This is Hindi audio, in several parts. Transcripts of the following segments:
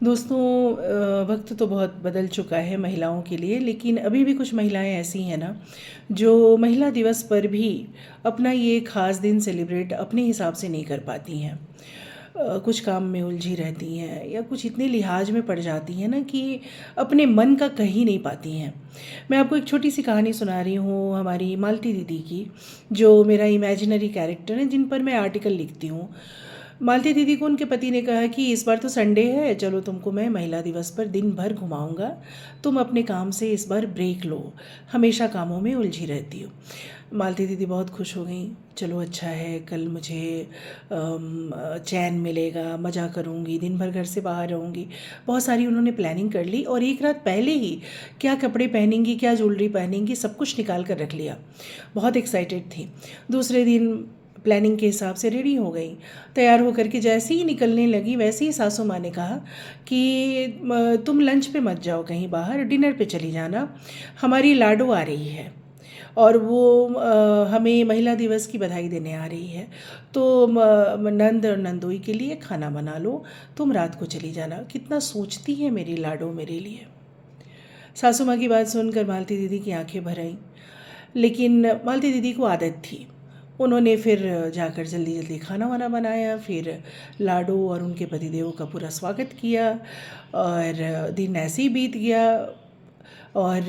दोस्तों, वक्त तो बहुत बदल चुका है महिलाओं के लिए, लेकिन अभी भी कुछ महिलाएं ऐसी हैं ना जो महिला दिवस पर भी अपना ये ख़ास दिन सेलिब्रेट अपने हिसाब से नहीं कर पाती हैं। कुछ काम में उलझी रहती हैं या कुछ इतने लिहाज में पड़ जाती हैं ना कि अपने मन का कह ही नहीं पाती हैं। मैं आपको एक छोटी सी कहानी सुना रही हूँ हमारी मालती दीदी की, जो मेरा इमेजिनरी कैरेक्टर है, जिन पर मैं आर्टिकल लिखती हूँ। मालती दीदी को उनके पति ने कहा कि इस बार तो संडे है, चलो तुमको मैं महिला दिवस पर दिन भर घुमाऊंगा, तुम अपने काम से इस बार ब्रेक लो, हमेशा कामों में उलझी रहती हो। मालती दीदी बहुत खुश हो गई। चलो अच्छा है, कल मुझे चैन मिलेगा, मज़ा करूँगी, दिन भर घर से बाहर रहूँगी। बहुत सारी उन्होंने प्लानिंग कर ली और एक रात पहले ही क्या कपड़े पहनेंगी, क्या ज्वेलरी पहनेंगी, सब कुछ निकाल कर रख लिया। बहुत एक्साइटेड थी। दूसरे दिन प्लानिंग के हिसाब से रेडी हो गई। तैयार होकर के जैसे ही निकलने लगी, वैसे ही सासू माँ ने कहा कि तुम लंच पे मत जाओ कहीं बाहर, डिनर पे चली जाना, हमारी लाडो आ रही है और वो हमें महिला दिवस की बधाई देने आ रही है, तो नंद और नंदोई के लिए खाना बना लो, तुम रात को चली जाना। कितना सोचती है मेरी लाडो मेरे लिए। सासू माँ की बात सुनकर मालती दीदी की आंखें भर आईं, लेकिन मालती दीदी को आदत थी। उन्होंने फिर जाकर जल्दी जल्दी खाना वाना बनाया, फिर लाडो और उनके पतिदेव का पूरा स्वागत किया और दिन ऐसे ही बीत गया। और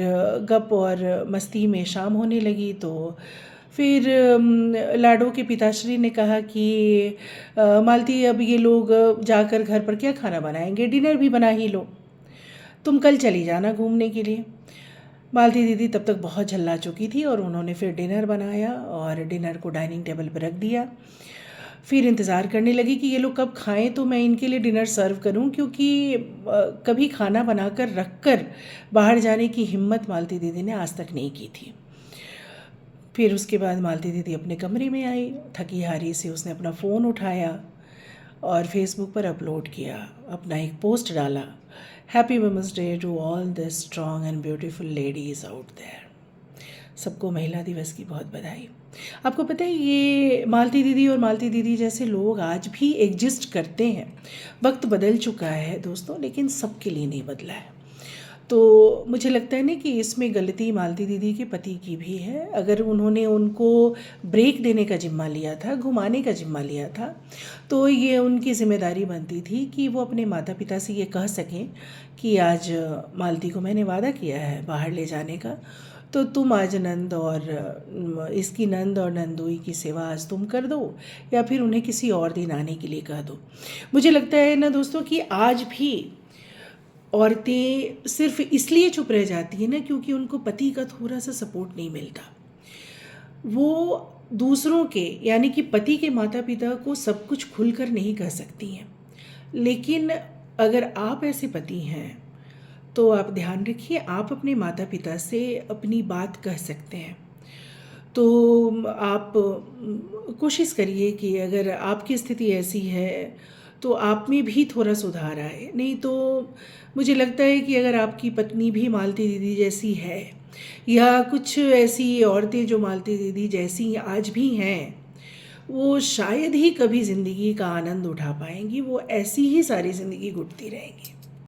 गप और मस्ती में शाम होने लगी तो फिर लाडो के पिताश्री ने कहा कि मालती, अब ये लोग जाकर घर पर क्या खाना बनाएंगे, डिनर भी बना ही लो, तुम कल चली जाना घूमने के लिए। मालती दीदी तब तक बहुत झल्ला चुकी थी और उन्होंने फिर डिनर बनाया और डिनर को डाइनिंग टेबल पर रख दिया। फिर इंतज़ार करने लगी कि ये लोग कब खाएं तो मैं इनके लिए डिनर सर्व करूं, क्योंकि कभी खाना बनाकर रख कर बाहर जाने की हिम्मत मालती दीदी ने आज तक नहीं की थी। फिर उसके बाद मालती दीदी अपने कमरे में आई। थकी हारी से उसने अपना फ़ोन उठाया और फेसबुक पर अपलोड किया, अपना एक पोस्ट डाला, happy women's day to all the strong and beautiful ladies out there. सबको महिला दिवस की बहुत बधाई। आपको पता है, ये मालती दीदी और मालती दीदी जैसे लोग आज भी एग्जिस्ट करते हैं। वक्त बदल चुका है दोस्तों, लेकिन सबके लिए नहीं बदला है। तो मुझे लगता है ना कि इसमें गलती मालती दीदी के पति की भी है। अगर उन्होंने उनको ब्रेक देने का जिम्मा लिया था, घुमाने का जिम्मा लिया था, तो ये उनकी जिम्मेदारी बनती थी कि वो अपने माता पिता से ये कह सकें कि आज मालती को मैंने वादा किया है बाहर ले जाने का, तो तुम आज नंद और इसकी नंद और नंदोई की सेवा आज तुम कर दो, या फिर उन्हें किसी और दिन आने के लिए कह दो। मुझे लगता है ना दोस्तों कि आज भी औरतें सिर्फ इसलिए चुप रह जाती हैं ना क्योंकि उनको पति का थोड़ा सा सपोर्ट नहीं मिलता। वो दूसरों के यानी कि पति के माता पिता को सब कुछ खुलकर नहीं कह सकती हैं, लेकिन अगर आप ऐसे पति हैं तो आप ध्यान रखिए, आप अपने माता पिता से अपनी बात कह सकते हैं। तो आप कोशिश करिए कि अगर आपकी स्थिति ऐसी है तो आप में भी थोड़ा सुधार आए। नहीं तो मुझे लगता है कि अगर आपकी पत्नी भी मालती दीदी जैसी है, या कुछ ऐसी औरतें जो मालती दीदी जैसी आज भी हैं, वो शायद ही कभी ज़िंदगी का आनंद उठा पाएंगी। वो ऐसी ही सारी ज़िंदगी घुटती रहेंगी।